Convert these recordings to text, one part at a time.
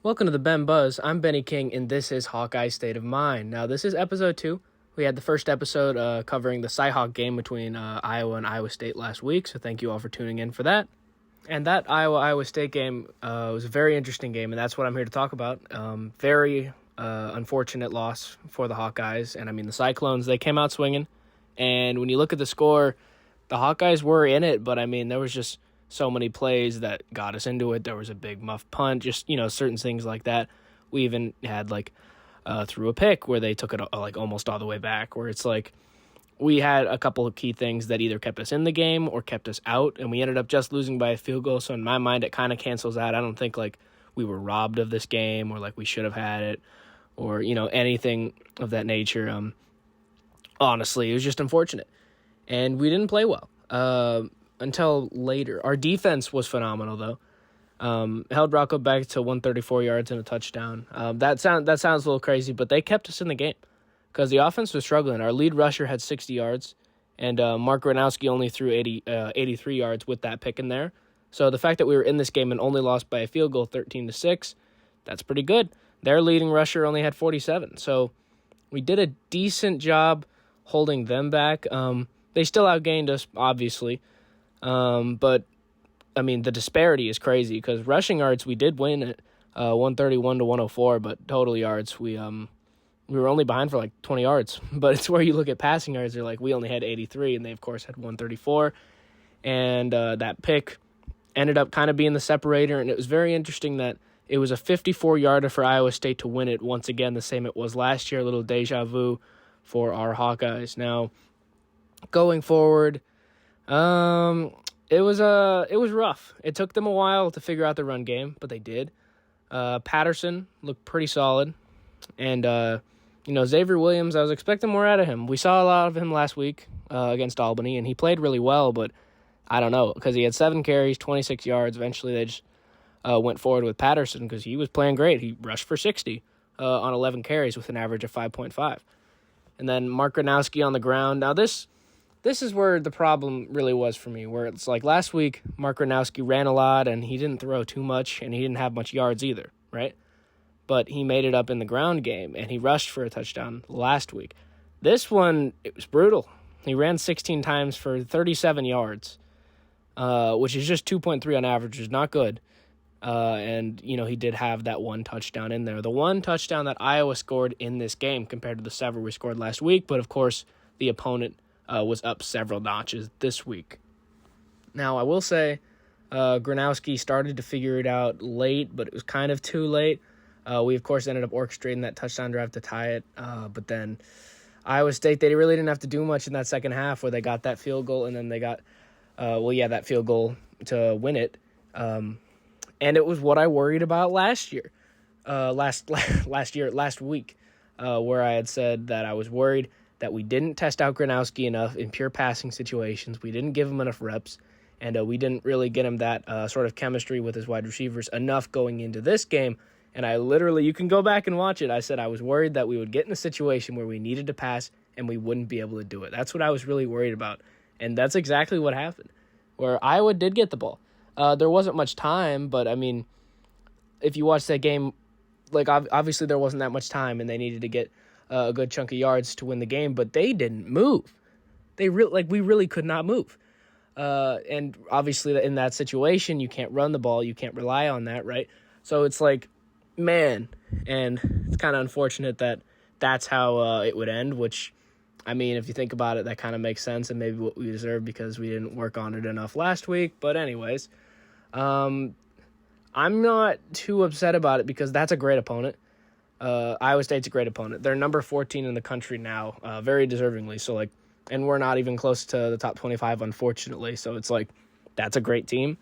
Welcome to the Ben Buzz. I'm Benny King, and this is Hawkeye State of Mind. Now, this is episode 2. We had the first episode covering the Cy-Hawk game between Iowa and Iowa State last week, so thank you all for tuning in for that. And that Iowa State game was a very interesting game, and that's what I'm here to talk about. Very unfortunate loss for the Hawkeyes, and I mean the Cyclones, they came out swinging, and when you look at the score, the Hawkeyes were in it, but I mean there was just so many plays that got us into it. There was a big muff punt, just, certain things like that. We even had, through a pick where they took it, almost all the way back, where it's like we had a couple of key things that either kept us in the game or kept us out, and we ended up just losing by a field goal. So in my mind, it kind of cancels out. I don't think, we were robbed of this game or, we should have had it or, anything of that nature. Honestly, it was just unfortunate. And we didn't play well. Until later. Our defense was phenomenal, though. Held Rocco back to 134 yards and a touchdown. That sounds a little crazy, but they kept us in the game because the offense was struggling. Our lead rusher had 60 yards, and Mark Gronowski only threw 83 yards with that pick in there. So the fact that we were in this game and only lost by a field goal, 13-6, that's pretty good. Their leading rusher only had 47, so we did a decent job holding them back. They still outgained us, obviously. But I mean, the disparity is crazy because rushing yards, we did win at 131 to 104, but total yards, we were only behind for 20 yards. But it's where you look at passing yards, they're we only had 83, and they, of course, had 134. And that pick ended up kind of being the separator, and it was very interesting that it was a 54-yarder for Iowa State to win it once again, the same it was last year, a little deja vu for our Hawkeyes. Now, going forward, it was rough. It took them a while to figure out the run game, but they did. Patterson looked pretty solid. And, Xavier Williams, I was expecting more out of him. We saw a lot of him last week against Albany, and he played really well, but I don't know, because he had 7 carries, 26 yards. Eventually they just went forward with Patterson because he was playing great. He rushed for 60 on 11 carries with an average of 5.5. And then Mark Gronowski on the ground. Now, this is where the problem really was for me, where it's last week, Mark Gronowski ran a lot, and he didn't throw too much, and he didn't have much yards either, right? But he made it up in the ground game, and he rushed for a touchdown last week. This one, it was brutal. He ran 16 times for 37 yards, which is just 2.3 on average, which is not good. And, he did have that one touchdown in there. The one touchdown that Iowa scored in this game compared to the 7 we scored last week, but, of course, the opponent was up several notches this week. Now, I will say Gronowski started to figure it out late, but it was kind of too late. We, of course, ended up orchestrating that touchdown drive to tie it, but then Iowa State, they really didn't have to do much in that second half where they got that field goal, and then they got, that field goal to win it. And it was what I worried about last week, where I had said that I was worried that we didn't test out Gronowski enough in pure passing situations. We didn't give him enough reps, and we didn't really get him that sort of chemistry with his wide receivers enough going into this game. And I literally, you can go back and watch it, I said I was worried that we would get in a situation where we needed to pass and we wouldn't be able to do it. That's what I was really worried about, and that's exactly what happened, where Iowa did get the ball. There wasn't much time, but, I mean, if you watch that game, obviously there wasn't that much time, and they needed to get a good chunk of yards to win the game, but they didn't move. We really could not move. And obviously in that situation, you can't run the ball. You can't rely on that, right? So it's man, and it's kind of unfortunate that that's how it would end, which, I mean, if you think about it, that kind of makes sense and maybe what we deserve because we didn't work on it enough last week. But anyways, I'm not too upset about it because that's a great opponent. Iowa State's a great opponent. They're number 14 in the country now, very deservingly. So, and we're not even close to the top 25, unfortunately. So it's that's a great team.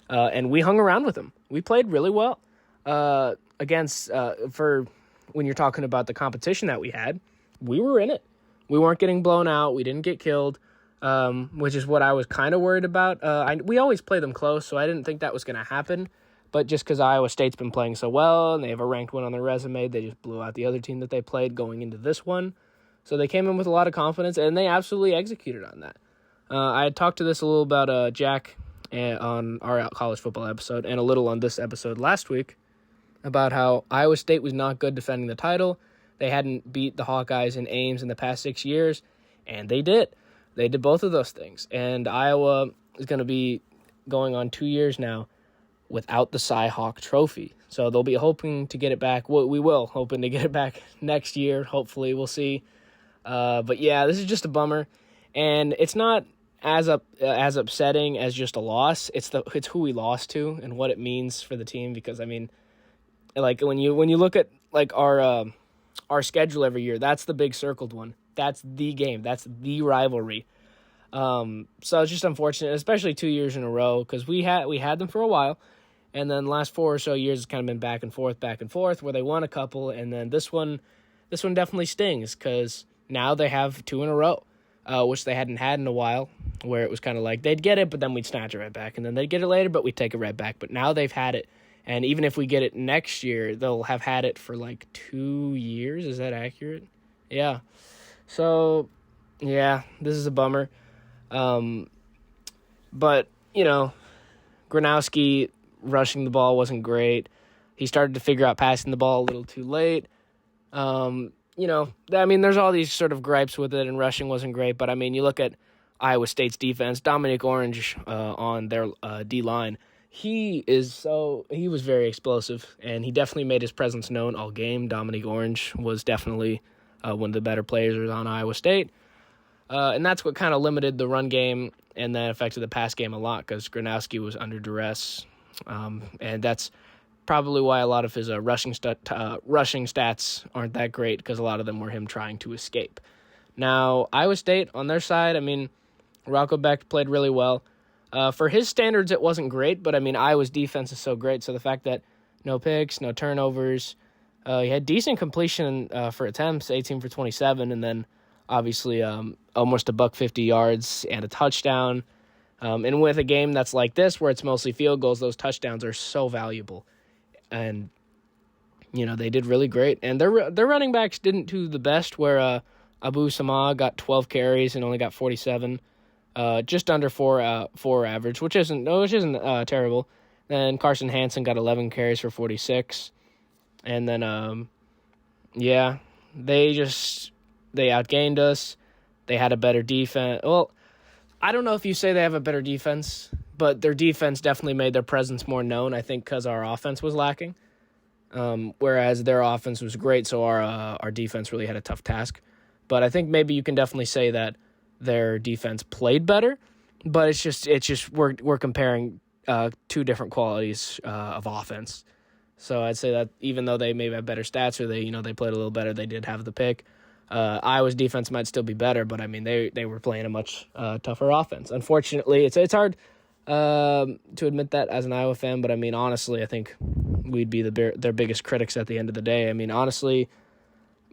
And we hung around with them. We played really well against, for when you're talking about the competition that we had, we were in it. We weren't getting blown out. We didn't get killed, which is what I was kind of worried about. We always play them close, so I didn't think that was going to happen. But just because Iowa State's been playing so well and they have a ranked one on their resume, they just blew out the other team that they played going into this one. So they came in with a lot of confidence, and they absolutely executed on that. I had talked to this a little about Jack on our college football episode and a little on this episode last week. about how Iowa State was not good defending the title. They hadn't beat the Hawkeyes in Ames in the past 6 years, and they did. They did both of those things. And Iowa is going to be going on 2 years now without the Cy-Hawk trophy. So they'll be hoping to get it back. We will, hoping to get it back next year. Hopefully, we'll see. But yeah, this is just a bummer. And it's not as upsetting as just a loss. It's who we lost to and what it means for the team. Because, I mean, like when you look at like our schedule every year, that's the big circled one. That's the game. That's the rivalry. So it's just unfortunate, especially 2 years in a row, because we had them for a while, and then the last 4 or so years it's kind of been back and forth, where they won a couple, and then this one definitely stings because now they have 2 in a row, which they hadn't had in a while, where it was kind of like they'd get it, but then we'd snatch it right back, and then they'd get it later, but we'd take it right back. But now they've had it. And even if we get it next year, they'll have had it for like 2 years. Is that accurate? Yeah. So, yeah, this is a bummer. But, Gronowski rushing the ball wasn't great. He started to figure out passing the ball a little too late. There's all these sort of gripes with it, and rushing wasn't great. But, I mean, you look at Iowa State's defense, Dominic Orange on their D-line. He was very explosive, and he definitely made his presence known all game. Dominic Orange was definitely one of the better players on Iowa State. And that's what kind of limited the run game and then affected the pass game a lot because Gronowski was under duress. And that's probably why a lot of his rushing stats aren't that great, because a lot of them were him trying to escape. Now, Iowa State, on their side, I mean, Rocco Beck played really well. For his standards, it wasn't great, but, I mean, Iowa's defense is so great, so the fact that no picks, no turnovers, he had decent completion for attempts, 18 for 27, and then obviously almost $150 yards and a touchdown. And with a game that's like this, where it's mostly field goals, those touchdowns are so valuable. And, they did really great. And their running backs didn't do the best, where Abu Sama got 12 carries and only got 47. Just under four average, which isn't terrible. Then Carson Hansen got 11 carries for 46. And then, they outgained us. They had a better defense. Well, I don't know if you say they have a better defense, but their defense definitely made their presence more known, I think, because our offense was lacking. Whereas their offense was great, so our defense really had a tough task. But I think maybe you can definitely say that their defense played better, but it's just we're comparing two different qualities of offense. So I'd say that even though they maybe have better stats, or they played a little better, they did have the pick. Iowa's defense might still be better, but I mean they were playing a much tougher offense. Unfortunately, it's hard to admit that as an Iowa fan, but I mean honestly, I think we'd be their biggest critics at the end of the day. I mean honestly,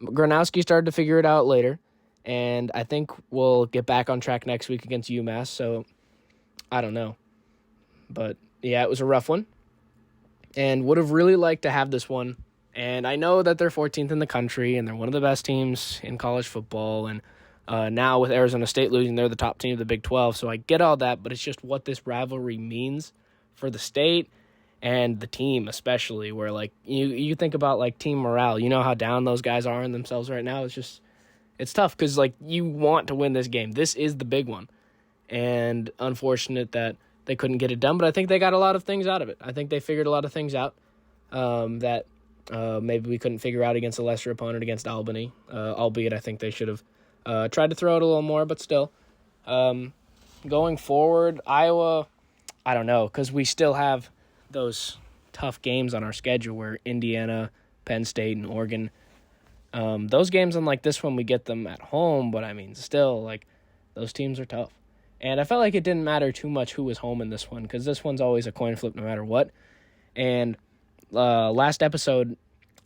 Gronowski started to figure it out later, and I think we'll get back on track next week against UMass. So I don't know, but yeah, it was a rough one, and would have really liked to have this one. And I know that they're 14th in the country, and they're one of the best teams in college football. And now with Arizona State losing, they're the top team of the Big 12. So I get all that, but it's just what this rivalry means for the state and the team especially, where, like, you think about, like, team morale. You know how down those guys are in themselves right now. It's tough because, like, you want to win this game. This is the big one. And unfortunate that they couldn't get it done, but I think they got a lot of things out of it. I think they figured a lot of things out that maybe we couldn't figure out against a lesser opponent against Albany, albeit I think they should have tried to throw it a little more, but still. Going forward, Iowa, I don't know, because we still have those tough games on our schedule where Indiana, Penn State, and Oregon, those games, unlike this one, we get them at home, but I mean, still, like, those teams are tough. And I felt like it didn't matter too much who was home in this one, because this one's always a coin flip no matter what. And last episode,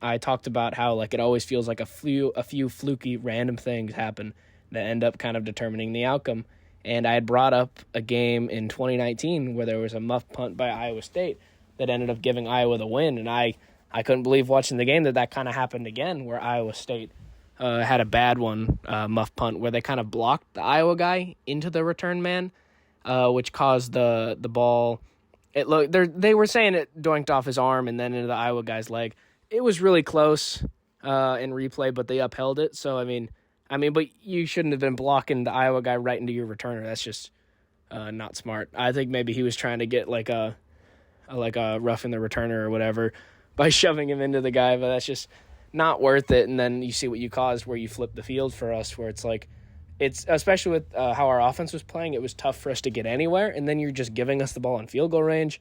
I talked about how, like, it always feels like a few fluky random things happen that end up kind of determining the outcome. And I had brought up a game in 2019 where there was a muff punt by Iowa State that ended up giving Iowa the win. And I couldn't believe watching the game that kind of happened again, where Iowa State had a bad one, muff punt, where they kind of blocked the Iowa guy into the return man, which caused the ball they were saying it doinked off his arm and then into the Iowa guy's leg. It was really close in replay, but they upheld it. So, but you shouldn't have been blocking the Iowa guy right into your returner. That's just not smart. I think maybe he was trying to get like a roughing the returner or whatever by shoving him into the guy, but that's just not worth it. And then you see what you caused where you flipped the field for us, where it's like, it's especially with how our offense was playing, it was tough for us to get anywhere, and then you're just giving us the ball in field goal range.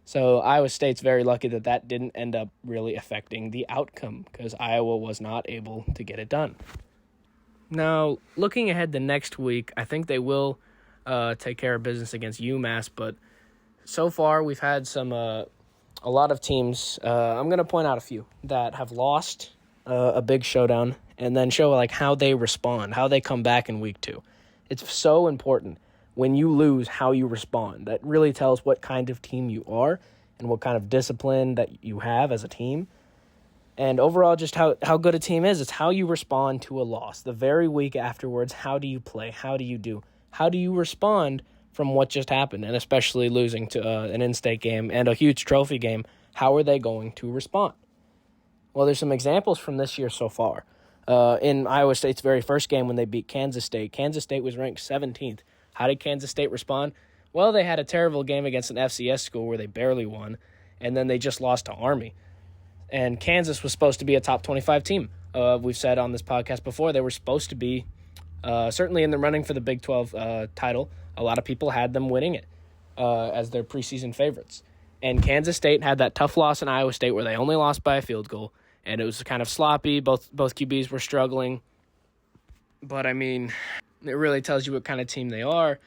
So Iowa State's very lucky that didn't end up really affecting the outcome because Iowa was not able to get it done. Now, looking ahead to next week, I think they will take care of business against UMass, but so far we've had a lot of teams, I'm going to point out a few, that have lost a big showdown and then show like how they respond, how they come back in week 2. It's so important when you lose how you respond. That really tells what kind of team you are and what kind of discipline that you have as a team. And overall, just how good a team is. It's how you respond to a loss. The very week afterwards, how do you play? How do you do? How do you respond from what just happened? And especially losing to an in-state game and a huge trophy game, how are they going to respond? Well, there's some examples from this year so far. In Iowa State's very first game when they beat Kansas State was ranked 17th. How did Kansas State respond? Well, they had a terrible game against an FCS school where they barely won, and then they just lost to Army. And Kansas was supposed to be a top 25 team. We've said on this podcast before, they were supposed to be certainly in the running for the Big 12 title. A lot of people had them winning it as their preseason favorites. And Kansas State had that tough loss in Iowa State where they only lost by a field goal, and it was kind of sloppy. Both QBs were struggling. But, it really tells you what kind of team they are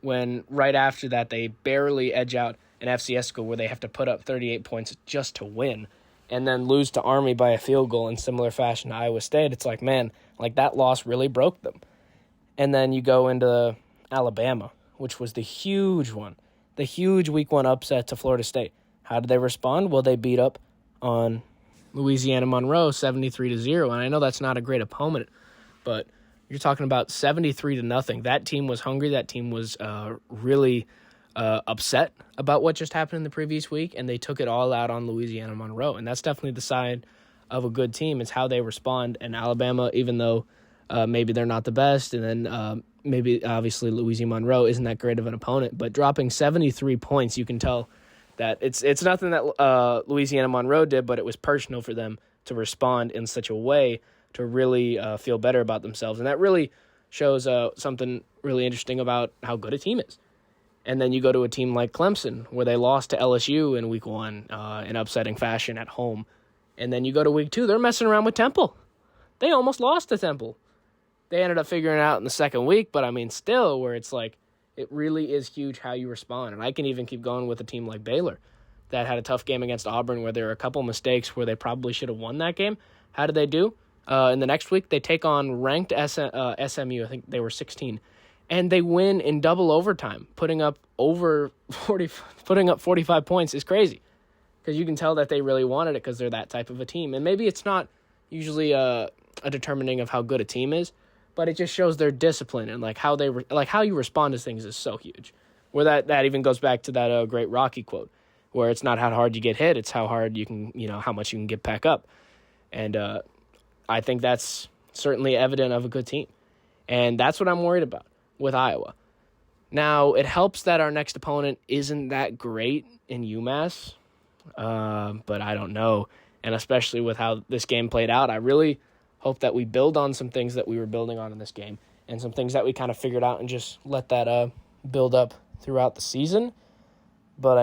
when right after that they barely edge out an FCS school where they have to put up 38 points just to win and then lose to Army by a field goal in similar fashion to Iowa State. It's like, man, like that loss really broke them. And then you go into Alabama, which was the huge one, the huge week 1 upset to Florida State. How did they respond? Well, they beat up on Louisiana Monroe 73-0, and I know that's not a great opponent, but you're talking about 73-0. That team was hungry. That team was really upset about what just happened in the previous week, and they took it all out on Louisiana Monroe. And that's definitely the sign of a good team. It's how they respond. And Alabama, even though maybe they're not the best, and then maybe obviously Louisiana Monroe isn't that great of an opponent, but dropping 73 points, you can tell that it's nothing that Louisiana Monroe did, but it was personal for them to respond in such a way to really feel better about themselves. And that really shows something really interesting about how good a team is. And then you go to a team like Clemson, where they lost to LSU in week 1 in upsetting fashion at home. And then you go to week 2, they're messing around with Temple. They almost lost to Temple. They ended up figuring it out in the second week, but still, where it's like, it really is huge how you respond. And I can even keep going with a team like Baylor that had a tough game against Auburn where there were a couple mistakes where they probably should have won that game. How did they do? In the next week, they take on ranked SMU. I think they were 16. And they win in double overtime, putting up 45 points is crazy. Because you can tell that they really wanted it because they're that type of a team. And maybe it's not usually a determining of how good a team is, but it just shows their discipline and like how how you respond to things is so huge. Where that even goes back to that great Rocky quote, where it's not how hard you get hit, it's how hard you can, how much you can get back up. And I think that's certainly evident of a good team. And that's what I'm worried about with Iowa. Now, it helps that our next opponent isn't that great in UMass, but I don't know. And especially with how this game played out, I really hope that we build on some things that we were building on in this game and some things that we kind of figured out and just let that build up throughout the season. But,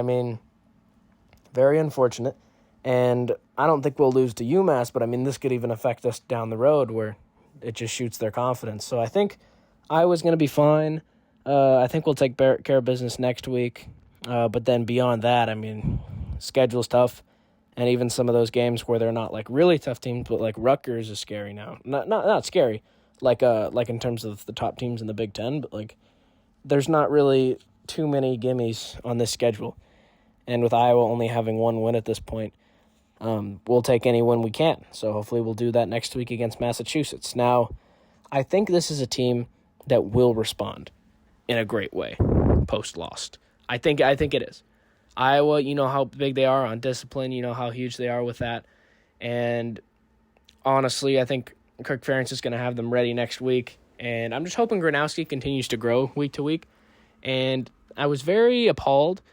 very unfortunate. And I don't think we'll lose to UMass, but, this could even affect us down the road where it just shoots their confidence. So I think Iowa's going to be fine. I think we'll take care of business next week. But then beyond that, schedule's tough. And even some of those games where they're not like really tough teams, but like Rutgers is scary now. Not scary, like in terms of the top teams in the Big Ten, but like there's not really too many gimmies on this schedule. And with Iowa only having 1 win at this point, we'll take any win we can. So hopefully we'll do that next week against Massachusetts. Now, I think this is a team that will respond in a great way post-lost. I think it is. Iowa, you know how big they are on discipline. You know how huge they are with that. And honestly, I think Kirk Ferentz is going to have them ready next week. And I'm just hoping Gronowski continues to grow week to week. And I was very appalled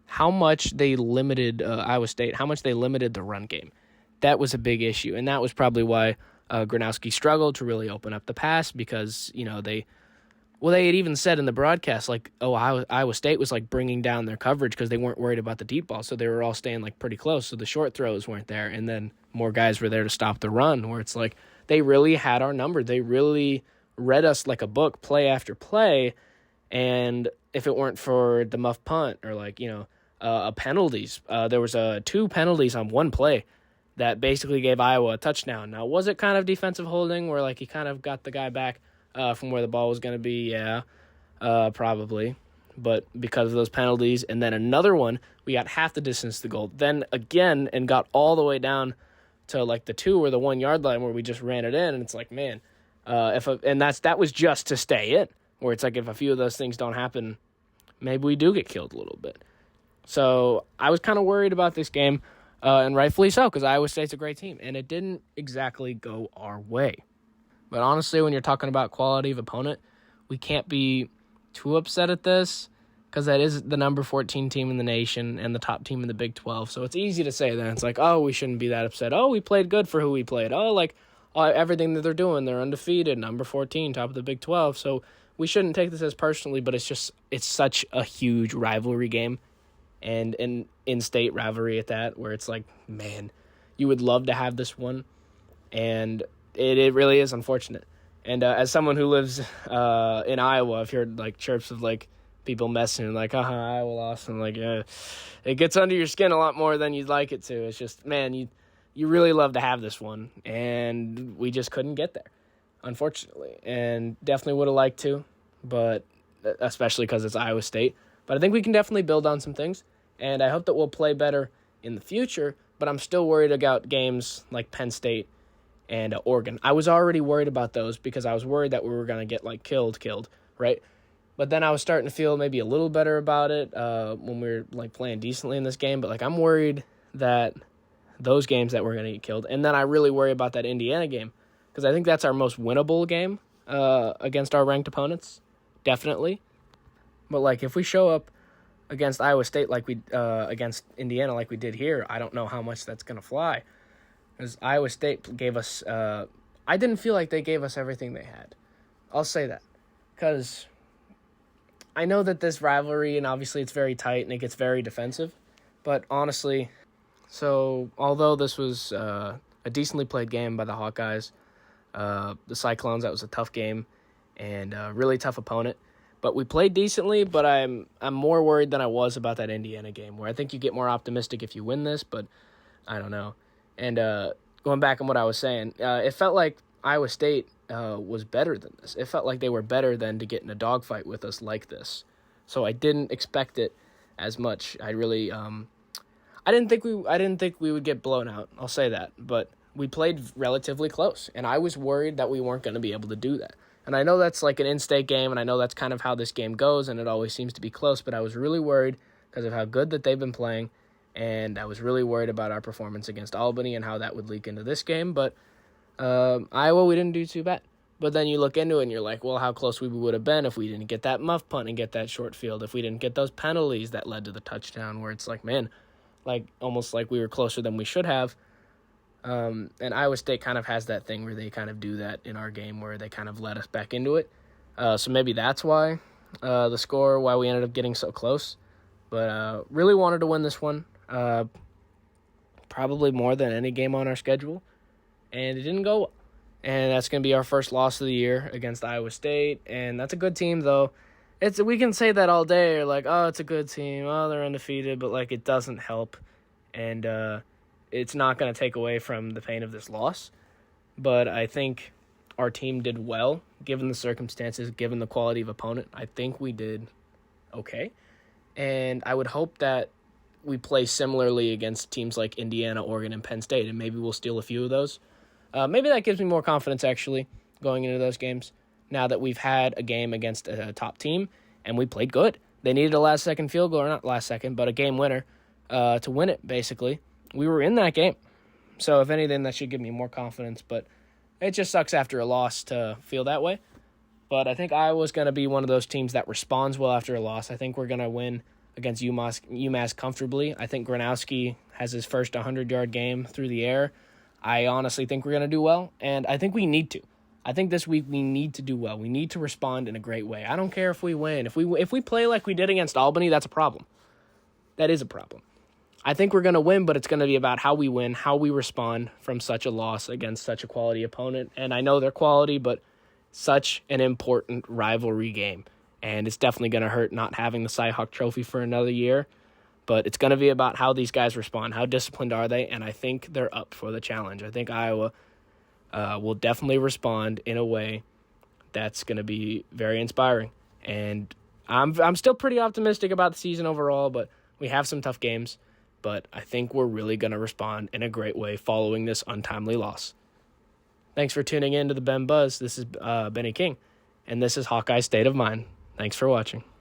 how much they limited Iowa State, how much they limited the run game. That was a big issue. And that was probably why Gronowski struggled to really open up the pass because, they had even said in the broadcast, like, Iowa State was, like, bringing down their coverage because they weren't worried about the deep ball, so they were all staying, like, pretty close, so the short throws weren't there, and then more guys were there to stop the run, where it's like they really had our number. They really read us like a book, play after play, and if it weren't for the muff punt or, like, penalties, there was 2 penalties on one play that basically gave Iowa a touchdown. Now, was it kind of defensive holding where, like, he kind of got the guy back from where the ball was going to be? Yeah, probably. But because of those penalties, and then another one, we got half the distance to the goal. Then again, and got all the way down to, like, the 2 or the 1 yard line where we just ran it in, and it's like, man, that was just to stay in. Where it's like if a few of those things don't happen, maybe we do get killed a little bit. So I was kind of worried about this game. And rightfully so, because Iowa State's a great team. And it didn't exactly go our way. But honestly, when you're talking about quality of opponent, we can't be too upset at this because that is the number 14 team in the nation and the top team in the Big 12. So it's easy to say that. It's like, oh, we shouldn't be that upset. Oh, we played good for who we played. Everything that they're doing, they're undefeated, number 14, top of the Big 12. So we shouldn't take this as personally, but it's such a huge rivalry game. And an in-state rivalry at that, where it's like, man, you would love to have this one, and it really is unfortunate. And as someone who lives in Iowa, I've heard, like, chirps of, like, people messing, like, Iowa lost, and, like, it gets under your skin a lot more than you'd like it to. It's just, man, you really love to have this one, and we just couldn't get there, unfortunately. And definitely would have liked to, but especially because it's Iowa State. But I think we can definitely build on some things, and I hope that we'll play better in the future, but I'm still worried about games like Penn State and Oregon. I was already worried about those because I was worried that we were going to get, like, killed, right? But then I was starting to feel maybe a little better about it when we were, like, playing decently in this game, but, like, I'm worried that those games that we're going to get killed, and then I really worry about that Indiana game because I think that's our most winnable game against our ranked opponents, definitely. But, like, if we show up against Iowa State like we against Indiana like we did here, I don't know how much that's going to fly. Because Iowa State gave us I didn't feel like they gave us everything they had. I'll say that. Because I know that this rivalry, and obviously it's very tight and it gets very defensive. But honestly, so although this was a decently played game by the Hawkeyes, the Cyclones, that was a tough game and a really tough opponent. But we played decently, but I'm more worried than I was about that Indiana game, where I think you get more optimistic if you win this, but I don't know. And going back on what I was saying, it felt like Iowa State was better than this. It felt like they were better than to get in a dogfight with us like this. So I didn't expect it as much. I really I didn't think we would get blown out. I'll say that, but we played relatively close, and I was worried that we weren't going to be able to do that. And I know that's like an in-state game, and I know that's kind of how this game goes, and it always seems to be close, but I was really worried because of how good that they've been playing, and I was really worried about our performance against Albany and how that would leak into this game. But Iowa, we didn't do too bad. But then you look into it, and you're like, well, how close we would have been if we didn't get that muff punt and get that short field, if we didn't get those penalties that led to the touchdown, where it's like, man, like almost like we were closer than we should have. And Iowa State kind of has that thing where they kind of do that in our game where they kind of let us back into it. So maybe that's why why we ended up getting so close. But really wanted to win this one, probably more than any game on our schedule. And it didn't go well. And that's going to be our first loss of the year against Iowa State. And that's a good team, though. We can say that all day. Or like, oh, it's a good team. Oh, they're undefeated. But, like, it doesn't help. And it's not going to take away from the pain of this loss. But I think our team did well, given the circumstances, given the quality of opponent. I think we did okay. And I would hope that we play similarly against teams like Indiana, Oregon, and Penn State. And maybe we'll steal a few of those. Maybe that gives me more confidence, actually, going into those games, now that we've had a game against a top team, and we played good. They needed a last-second field goal, or not last second, but a game winner to win it, basically. We were in that game. So if anything, that should give me more confidence. But it just sucks after a loss to feel that way. But I think Iowa's going to be one of those teams that responds well after a loss. I think we're going to win against UMass comfortably. I think Gronowski has his first 100-yard game through the air. I honestly think we're going to do well, and I think we need to. I think this week we need to do well. We need to respond in a great way. I don't care if we win. If we play like we did against Albany, that's a problem. That is a problem. I think we're going to win, but it's going to be about how we win, how we respond from such a loss against such a quality opponent. And I know they're quality, but such an important rivalry game. And it's definitely going to hurt not having the Cy-Hawk Trophy for another year. But it's going to be about how these guys respond. How disciplined are they? And I think they're up for the challenge. I think Iowa will definitely respond in a way that's going to be very inspiring. And I'm still pretty optimistic about the season overall, but we have some tough games. But I think we're really going to respond in a great way following this untimely loss. Thanks for tuning in to the Ben Buzz. This is Benny King, and this is Hawkeye State of Mind. Thanks for watching.